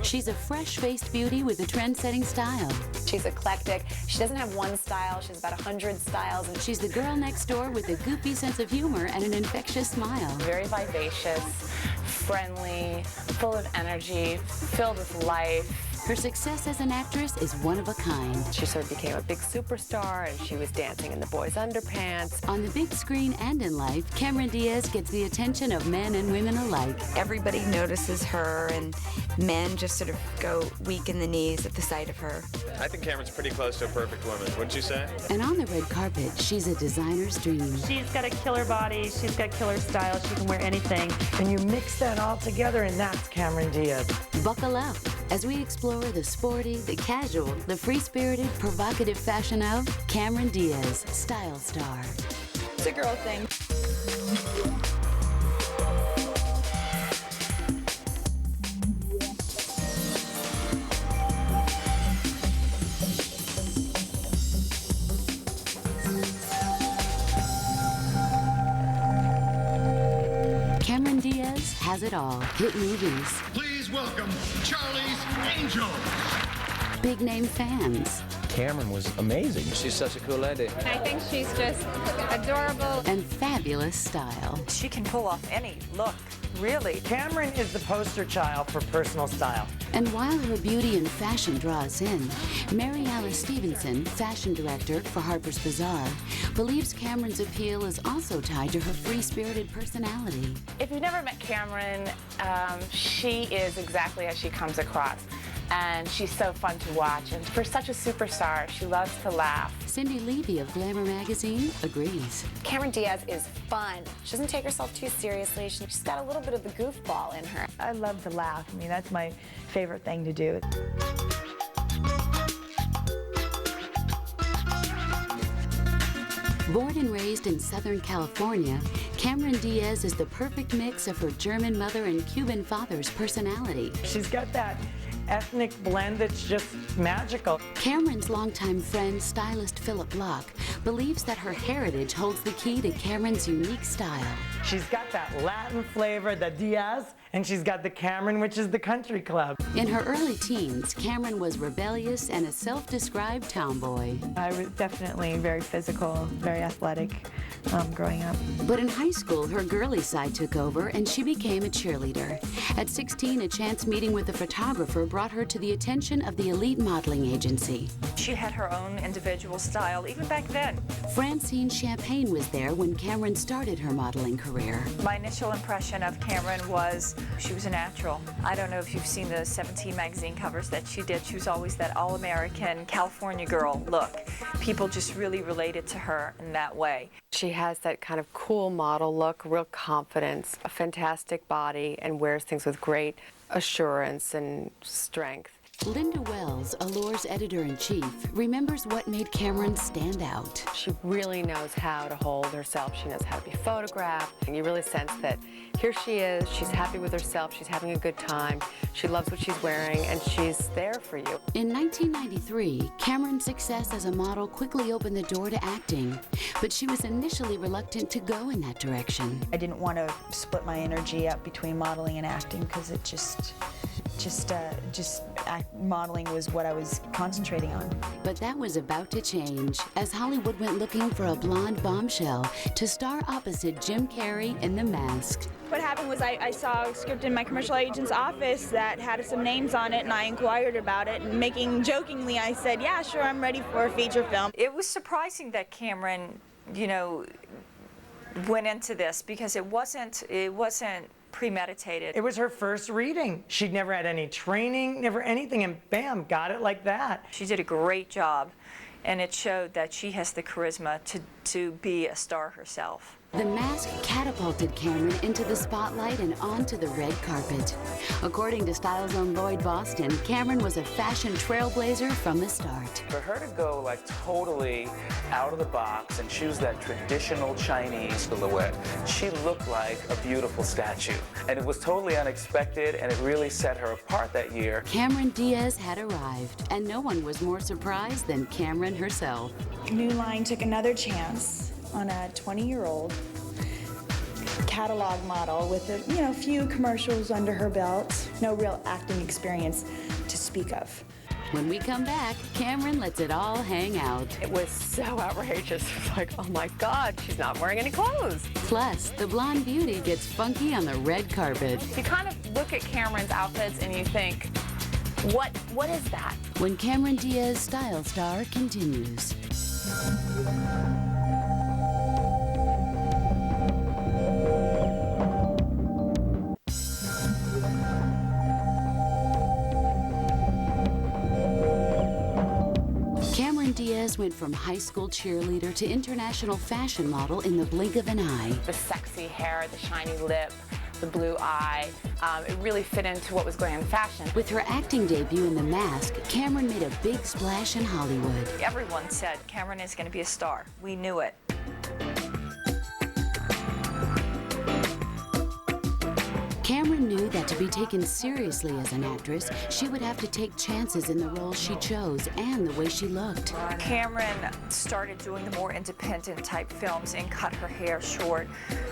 She's a fresh-faced beauty with a trend-setting style. She's eclectic. She doesn't have one style. She has about 100 styles. And She's the girl next door with a goofy sense of humor and an infectious smile. very vivacious, friendly, full of energy, filled with life. Her success as an actress is one of a kind. She sort of became a big superstar, and she was dancing in the boys' underpants. On the big screen and in life, Cameron Diaz gets the attention of men and women alike. Everybody notices her, and men just sort of go weak in the knees at the sight of her. I think Cameron's pretty close to a perfect woman, wouldn't you say? And on the red carpet, she's a designer's dream. She's got a killer body, she's got killer style, she can wear anything. And you mix that all together, and that's Cameron Diaz. Buckle up as we explore the sporty, the casual, the free-spirited, provocative fashion of Cameron Diaz, style star. It's a girl thing. Cameron Diaz has it all. Hit movies, Please welcome Charlie's Angels. big name fans, Cameron was amazing. She's such a cool lady. I think she's just adorable. and fabulous style. She can pull off any look, really. Cameron is the poster child for personal style. And while her beauty and fashion draw us in, Mary Alice Stevenson, fashion director for Harper's Bazaar, believes Cameron's appeal is also tied to her free-spirited personality. If you've never met Cameron, she is exactly as she comes across. And she's so fun to watch. And for such a superstar, she loves to laugh. Cindy Levy of Glamour magazine agrees. Cameron Diaz is fun. She doesn't take herself too seriously. She's got a little bit of the goofball in her. I love to laugh. I mean, that's my favorite thing to do. Born and raised in Southern California, Cameron Diaz is the perfect mix of her German mother and Cuban father's personality. She's got that ethnic blend that's just magical. Cameron's longtime friend, stylist Philip Block, believes that her heritage holds the key to Cameron's unique style. She's got that Latin flavor, the Diaz, and she's got the Cameron, which is the country club. In her early teens, Cameron was rebellious and a self-described tomboy. I was definitely very physical, very athletic growing up. But in high school, her girly side took over and she became a cheerleader. At 16, a chance meeting with a photographer brought her to the attention of the elite modeling agency. She had her own individual style, even back then. Francine Champagne was there when Cameron started her modeling career. My initial impression of Cameron was she was a natural. I don't know if you've seen the 17 magazine covers that she did. She was always that all-American California girl look. People just really related to her in that way. She has that kind of cool model look, real confidence, a fantastic body, and wears things with great assurance and strength. Linda Wells, Allure's editor-in-chief, remembers what made Cameron stand out. She really knows how to hold herself. She knows how to be photographed. And you really sense that here she is, she's happy with herself, she's having a good time, she loves what she's wearing, and she's there for you. In 1993, Cameron's success as a model quickly opened the door to acting, but she was initially reluctant to go in that direction. I didn't want to split my energy up between modeling and acting because it modeling was what I was concentrating on. But that was about to change as Hollywood went looking for a blonde bombshell to star opposite Jim Carrey in The Mask. What happened was I saw a script in my commercial agent's office that had some names on it, and I inquired about it, and jokingly, I said, yeah, sure, I'm ready for a feature film. It was surprising that Cameron, went into this because it wasn't premeditated. It was her first reading. She'd never had any training, never anything, and bam, got it like that. She did a great job, and it showed that she has the charisma to be a star herself. The Mask catapulted Cameron into the spotlight and onto the red carpet. According to Style's own Lloyd Boston, Cameron was a fashion trailblazer from the start. For her to go like totally out of the box and choose that traditional Chinese silhouette, she looked like a beautiful statue. And it was totally unexpected, and it really set her apart that year. Cameron Diaz had arrived, and no one was more surprised than Cameron herself. New Line took another chance on a 20-year-old catalog model with a few commercials under her belt. No real acting experience to speak of. When we come back, Cameron lets it all hang out. It was so outrageous. It was like, oh my God, she's not wearing any clothes. Plus, the blonde beauty gets funky on the red carpet. You kind of look at Cameron's outfits and you think, what is that? When Cameron Diaz Style Star continues. Cameron Diaz went from high school cheerleader to international fashion model in the blink of an eye. The sexy hair, the shiny lip, the blue eye, it really fit into what was going on in fashion. With her acting debut in The Mask, Cameron made a big splash in Hollywood. Everyone said Cameron is going to be a star. We knew it. Cameron knew that to be taken seriously as an actress, she would have to take chances in the roles she chose and the way she looked. Cameron started doing the more independent type films and cut her hair short.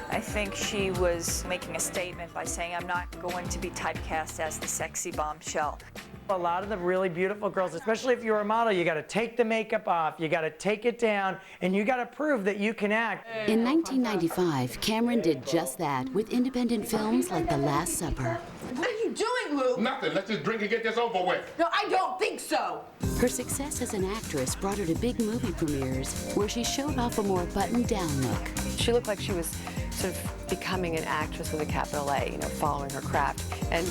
I think she was making a statement by saying, I'm not going to be typecast as the sexy bombshell. A lot of the really beautiful girls, especially if you're a model, you got to take the makeup off, you got to take it down, and you got to prove that you can act. In 1995, Cameron did just that with independent films like The Last Supper. What are you doing, Lou? Nothing. Let's just drink and get this over with. No, I don't think so. Her success as an actress brought her to big movie premieres where she showed off a more buttoned-down look. She looked like she was sort of becoming an actress with a capital A, following her craft and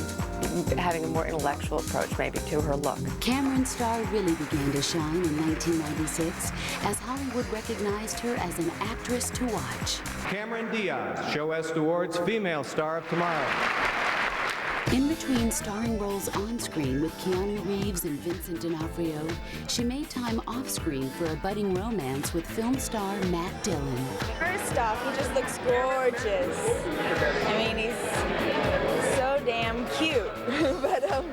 having a more intellectual approach maybe to her look. Cameron's star really began to shine in 1996 as Hollywood recognized her as an actress to watch. Cameron Diaz, Show West Awards Female Star of Tomorrow. In between starring roles on screen with Keanu Reeves and Vincent D'Onofrio, she made time off screen for a budding romance with film star Matt Dillon. First off, he just looks gorgeous. I mean, he's so damn cute. But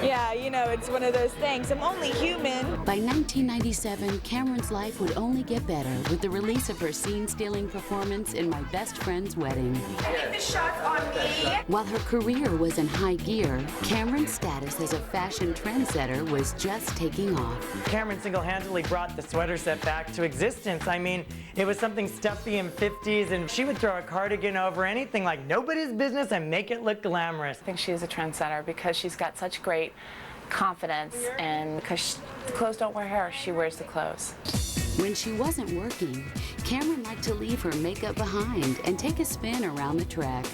yeah, it's one of those things. I'm only human. By 1997, Cameron's life would only get better with the release of her scene-stealing performance in My Best Friend's Wedding. Take the shots on me. While her career was in high gear, Cameron's status as a fashion trendsetter was just taking off. Cameron single-handedly brought the sweater set back to existence. I mean, it was something stuffy and 50s, and she would throw a cardigan over anything like nobody's business and make it look glamorous. I think she is a trendsetter because she's got such great confidence, and because the clothes don't wear her, she wears the clothes. When she wasn't working, Cameron liked to leave her makeup behind and take a spin around the track.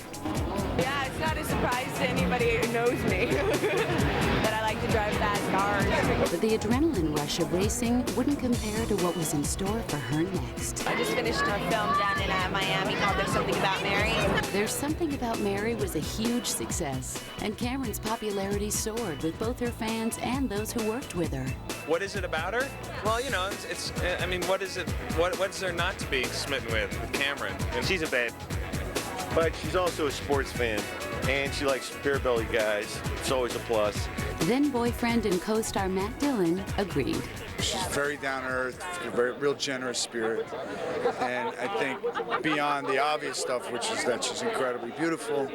Yeah, it's not a surprise to anybody who knows me that I like to drive fast cars. But the adrenaline rush of racing wouldn't compare to what was in store for her next. I just finished a film down in Miami called There's Something About Mary. There's Something About Mary was a huge success, and Cameron's popularity soared with both her fans and those who worked with her. What is it about her? Well, I mean, what is it? What's there not to be smitten with Cameron? And she's a babe, but she's also a sports fan, and she likes beer-belly guys. It's always a plus. Then boyfriend and co-star Matt Dillon agreed. She's very down-to-earth, a very real generous spirit, and I think beyond the obvious stuff, which is that she's incredibly beautiful,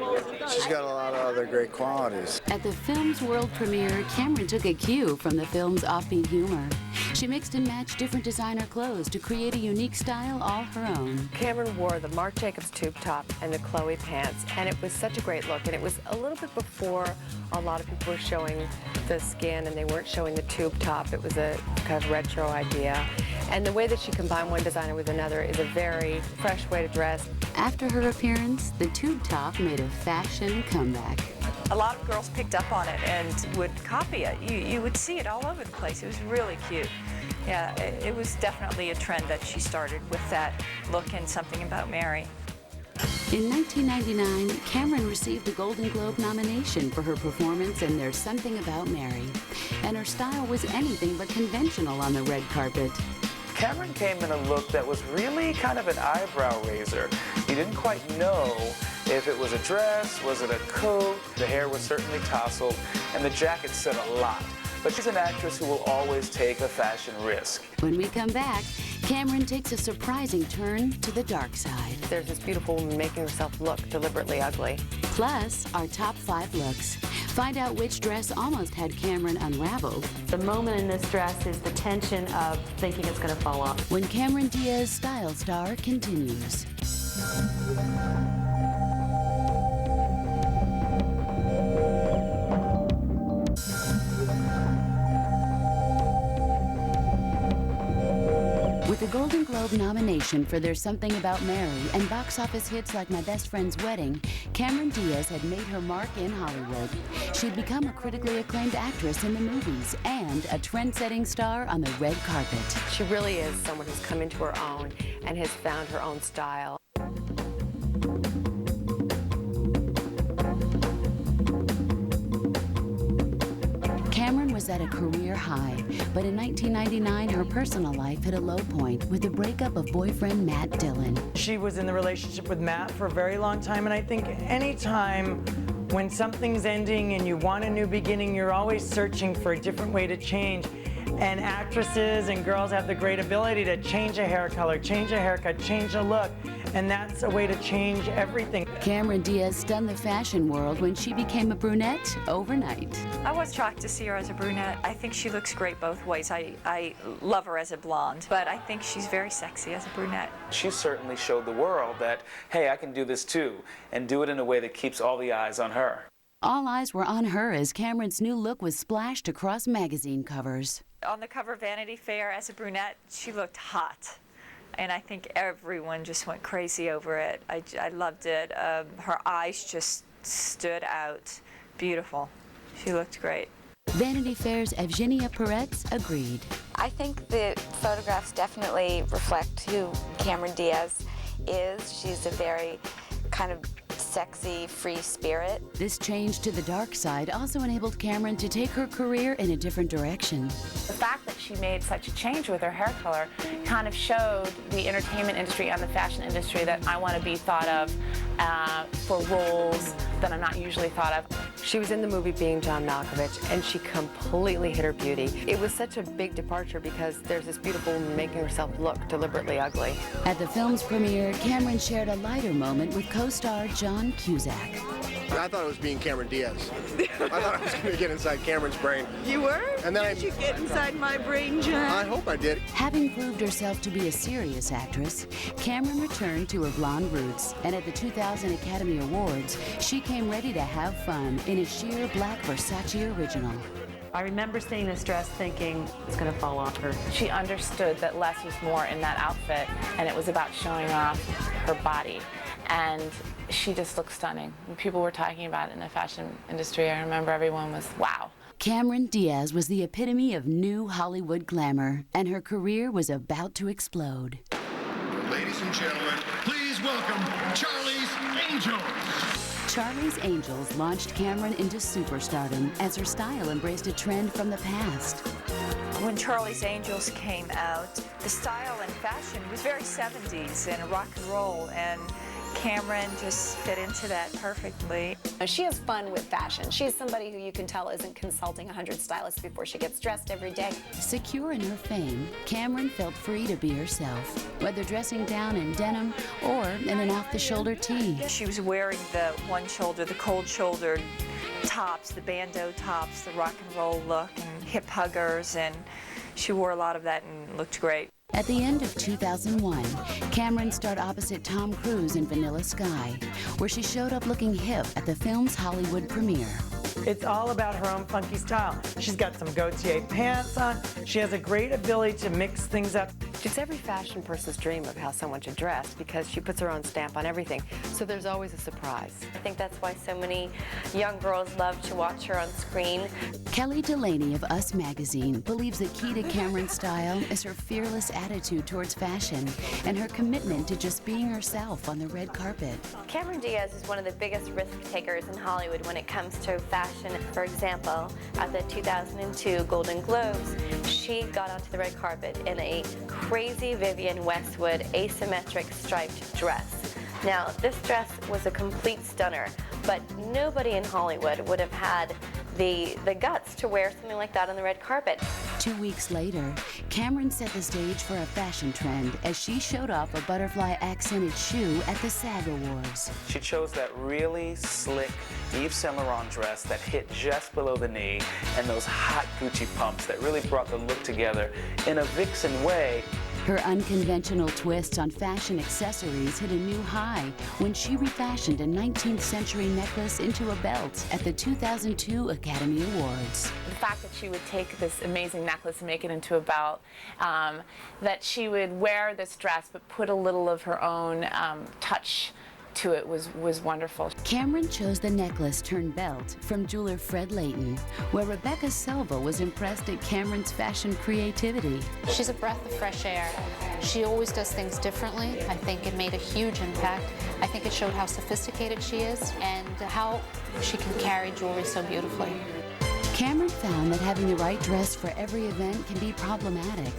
she's got a lot of other great qualities. At the film's world premiere, Cameron took a cue from the film's offbeat humor. She mixed and matched different designer clothes to create a unique style all her own. Cameron wore the Marc Jacobs tube top and the Chloe pants, and it was such a great look. And it was a little bit before a lot of people were showing the skin and they weren't showing the tube top. It was a kind of retro idea. And the way that she combined one designer with another is a very fresh way to dress. After her appearance, the tube top made a fashion comeback. A lot of girls picked up on it and would copy it. You would see it all over the place. It was really cute. Yeah, it was definitely a trend that she started with that look in Something About Mary. In 1999, Cameron received a Golden Globe nomination for her performance in There's Something About Mary, and her style was anything but conventional on the red carpet. Cameron came in a look that was really kind of an eyebrow raiser. You didn't quite know if it was a dress, was it a coat. The hair was certainly tousled, and the jacket said a lot. But she's an actress who will always take a fashion risk. When we come back, Cameron takes a surprising turn to the dark side. There's this beautiful woman making herself look deliberately ugly. Plus, our top 5 looks. Find out which dress almost had Cameron unraveled. The moment in this dress is the tension of thinking it's going to fall off. When Cameron Diaz Style Star continues. With a Golden Globe nomination for There's Something About Mary and box office hits like My Best Friend's Wedding, Cameron Diaz had made her mark in Hollywood. She'd become a critically acclaimed actress in the movies and a trend-setting star on the red carpet. She really is someone who's come into her own and has found her own style. Cameron was at a career high, but in 1999, her personal life hit a low point with the breakup of boyfriend Matt Dillon. She was in the relationship with Matt for a very long time, and I think anytime when something's ending and you want a new beginning, you're always searching for a different way to change. And actresses and girls have the great ability to change a hair color, change a haircut, change a look, and that's a way to change everything. Cameron Diaz stunned the fashion world when she became a brunette overnight. I was shocked to see her as a brunette. I think she looks great both ways. I love her as a blonde, but I think she's very sexy as a brunette. She certainly showed the world that, hey, I can do this too, and do it in a way that keeps all the eyes on her. All eyes were on her as Cameron's new look was splashed across magazine covers. On the cover of Vanity Fair as a brunette, she looked hot. And I think everyone just went crazy over it. I loved it. Her eyes just stood out. Beautiful. She looked great. Vanity Fair's Evgenia Peretz agreed. I think the photographs definitely reflect who Cameron Diaz is. She's a very kind of sexy, free spirit. This change to the dark side also enabled Cameron to take her career in a different direction. The fact that she made such a change with her hair color kind of showed the entertainment industry and the fashion industry that I want to be thought of for roles that I'm not usually thought of. She was in the movie Being John Malkovich, and she completely hid her beauty. It was such a big departure because there's this beautiful woman making herself look deliberately ugly. At the film's premiere, Cameron shared a lighter moment with co-star John Cusack. I thought it was being Cameron Diaz. I thought I was going to get inside Cameron's brain. You were? And then Did you get inside my brain, John? I hope I did. Having proved herself to be a serious actress, Cameron returned to her blonde roots, and at the 2000 Academy Awards, she came ready to have fun in a sheer black Versace original. I remember seeing this dress thinking it's going to fall off her. She understood that less was more in that outfit, and it was about showing off her body. And she just looked stunning. When people were talking about it in the fashion industry, I remember everyone was, wow. Cameron Diaz was the epitome of new Hollywood glamour, and her career was about to explode. Ladies and gentlemen, please welcome Charlie's Angels. Charlie's Angels launched Cameron into superstardom as her style embraced a trend from the past. When Charlie's Angels came out, the style and fashion was very 70s and rock and roll, and Cameron just fit into that perfectly. She has fun with fashion. She's somebody who you can tell isn't consulting 100 stylists before she gets dressed every day. Secure in her fame, Cameron felt free to be herself, whether dressing down in denim or in an off-the-shoulder tee. She was wearing the one shoulder, the cold-shouldered tops, the bandeau tops, the rock and roll look, and hip huggers, and she wore a lot of that and looked great. At the end of 2001, Cameron starred opposite Tom Cruise in Vanilla Sky, where she showed up looking hip at the film's Hollywood premiere. It's all about her own funky style. She's got some Gautier pants on. She has a great ability to mix things up. It's every fashion person's dream of how someone should dress because she puts her own stamp on everything. So there's always a surprise. I think that's why so many young girls love to watch her on screen. Kelly Delaney of Us Magazine believes the key to Cameron's style is her fearless attitude towards fashion and her commitment to just being herself on the red carpet. Cameron Diaz is one of the biggest risk takers in Hollywood when it comes to fashion. For example, at the 2002 Golden Globes, she got onto the red carpet in a crazy Vivienne Westwood asymmetric striped dress. Now, this dress was a complete stunner, but nobody in Hollywood would have had the guts to wear something like that on the red carpet. 2 weeks later, Cameron set the stage for a fashion trend as she showed off a butterfly-accented shoe at the SAG Awards. She chose that really slick Yves Saint Laurent dress that hit just below the knee and those hot Gucci pumps that really brought the look together in a vixen way. Her unconventional twists on fashion accessories hit a new high when she refashioned a 19th century necklace into a belt at the 2002 Academy Awards. The fact that she would take this amazing necklace and make it into a belt, that she would wear this dress but put a little of her own touch to it was wonderful. Cameron chose the necklace turned belt from jeweler Fred Layton, where Rebecca Silva was impressed at Cameron's fashion creativity. She's a breath of fresh air. She always does things differently. I think it made a huge impact. I think it showed how sophisticated she is and how she can carry jewelry so beautifully. Cameron found that having the right dress for every event can be problematic,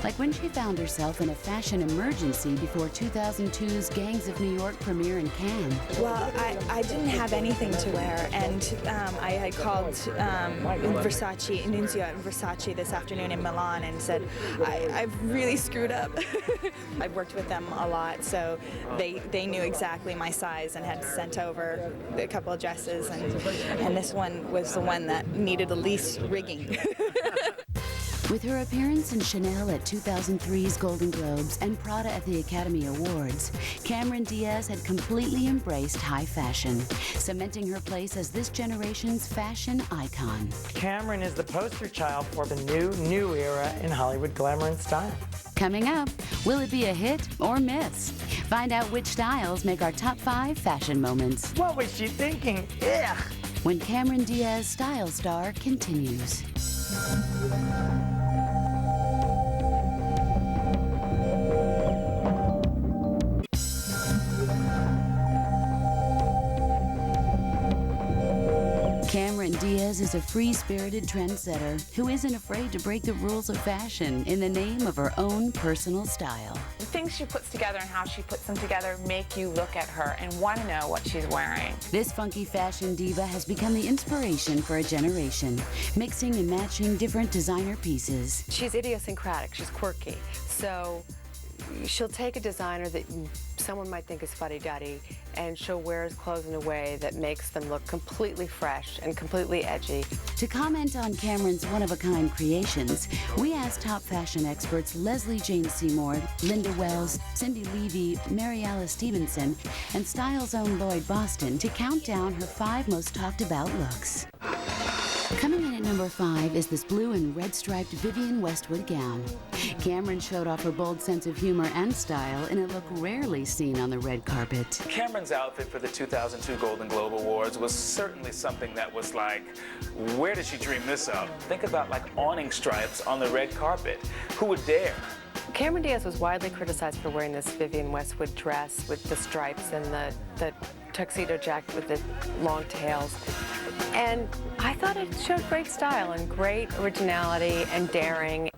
like when she found herself in a fashion emergency before 2002's Gangs of New York premiere in Cannes. Well, I didn't have anything to wear, and I had called Versace, Nunzio at Versace this afternoon in Milan and said, I've really screwed up. I've worked with them a lot, so they knew exactly my size and had sent over a couple of dresses, and this one was the one that needed the least rigging. With her appearance in Chanel at 2003's Golden Globes and Prada at the Academy Awards, Cameron Diaz had completely embraced high fashion, cementing her place as this generation's fashion icon. Cameron is the poster child for the new era in Hollywood glamour and style. Coming up, will it be a hit or miss? Find out which styles make our top 5 fashion moments. What was she thinking? Ugh! When Cameron Diaz Style Star continues. Cameron Diaz is a free-spirited trendsetter who isn't afraid to break the rules of fashion in the name of her own personal style. The things she puts together and how she puts them together make you look at her and want to know what she's wearing. This funky fashion diva has become the inspiration for a generation, mixing and matching different designer pieces. She's idiosyncratic, she's quirky, so she'll take a designer that someone might think is fuddy-duddy, and she'll wear his clothes in a way that makes them look completely fresh and completely edgy. To comment on Cameron's one-of-a-kind creations, we asked top fashion experts Leslie Jane Seymour, Linda Wells, Cindy Levy, Mary Alice Stevenson, and Style's own Lloyd Boston to count down her 5 most talked-about looks. Coming in at number 5 is this blue and red striped Vivienne Westwood gown. Cameron showed off her bold sense of humor and style in a look rarely seen on the red carpet. Cameron's outfit for the 2002 Golden Globe Awards was certainly something that was like, where did she dream this up? Think about like awning stripes on the red carpet. Who would dare? Cameron Diaz was widely criticized for wearing this Vivienne Westwood dress with the stripes and the tuxedo jacket with the long tails. And I thought it showed great style and great originality and daring.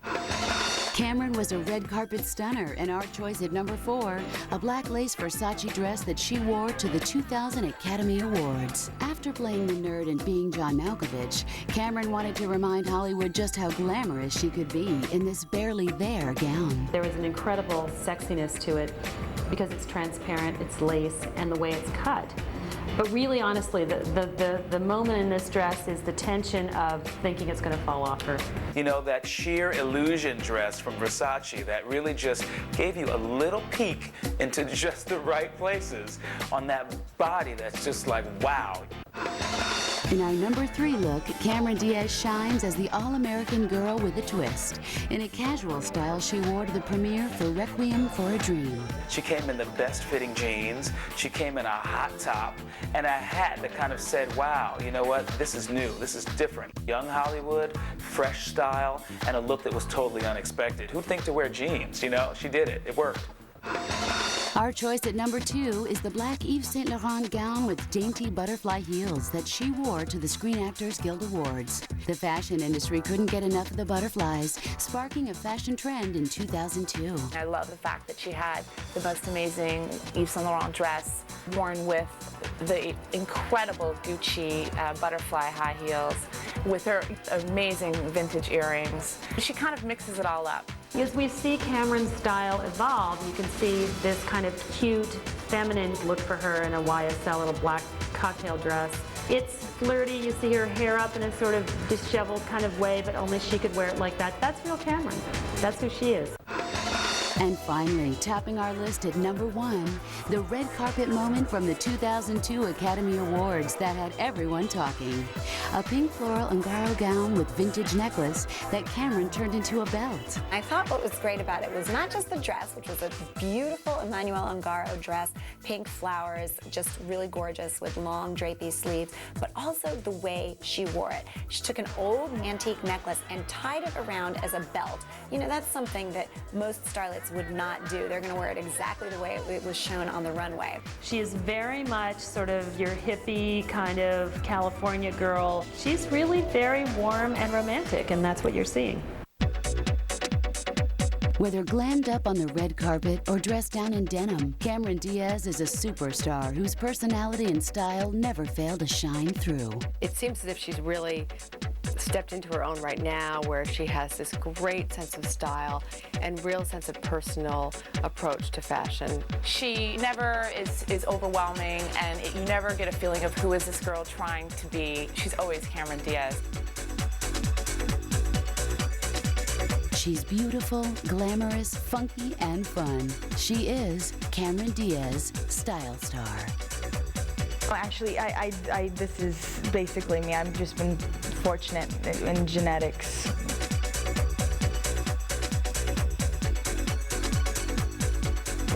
Cameron was a red carpet stunner, and our choice at number 4, a black lace Versace dress that she wore to the 2000 Academy Awards. After playing the nerd and being John Malkovich, Cameron wanted to remind Hollywood just how glamorous she could be in this barely there gown. There was an incredible sexiness to it because it's transparent, it's lace, and the way it's cut. But really, honestly, the moment in this dress is the tension of thinking it's going to fall off her. You know, that sheer illusion dress from Versace that really just gave you a little peek into just the right places on that body that's just like, wow. In our number 3 look, Cameron Diaz shines as the all-American girl with a twist, in a casual style she wore to the premiere for Requiem for a Dream. She came in the best-fitting jeans, she came in a hot top, and a hat that kind of said, wow, you know what, this is new, this is different. Young Hollywood, fresh style, and a look that was totally unexpected. Who'd think to wear jeans, you know? She did it, it worked. Our choice at number 2 is the black Yves Saint Laurent gown with dainty butterfly heels that she wore to the Screen Actors Guild Awards. The fashion industry couldn't get enough of the butterflies, sparking a fashion trend in 2002. I love the fact that she had the most amazing Yves Saint Laurent dress worn with the incredible Gucci butterfly high heels with her amazing vintage earrings. She kind of mixes it all up. As we see Cameron's style evolve, you can see this kind of cute, feminine look for her in a YSL little black cocktail dress. It's flirty. You see her hair up in a sort of disheveled kind of way, but only she could wear it like that. That's real Cameron. That's who she is. And finally, topping our list at number 1, the red carpet moment from the 2002 Academy Awards that had everyone talking. A pink floral Ungaro gown with vintage necklace that Cameron turned into a belt. I thought what was great about it was not just the dress, which was a beautiful Emmanuel Ungaro dress, pink flowers, just really gorgeous with long drapey sleeves, but also the way she wore it. She took an old antique necklace and tied it around as a belt. You know, that's something that most starlets would not do. They're going to wear it exactly the way it was shown on the runway. She is very much sort of your hippie kind of California girl. She's really very warm and romantic, and that's what you're seeing. Whether glammed up on the red carpet or dressed down in denim, Cameron Diaz is a superstar whose personality and style never fail to shine through. It seems as if she's really stepped into her own right now, where she has this great sense of style and real sense of personal approach to fashion. She never is overwhelming, and you never get a feeling of who is this girl trying to be. She's always Cameron Diaz. She's beautiful, glamorous, funky, and fun. She is Cameron Diaz, Style Star. Well, actually, this is basically me. I've just been fortunate in genetics.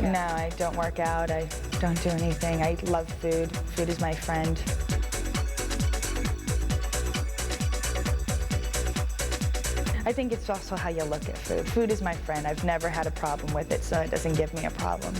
No, I don't work out. I don't do anything. I love food. Food is my friend. I think it's also how you look at food. Food is my friend. I've never had a problem with it, so it doesn't give me a problem.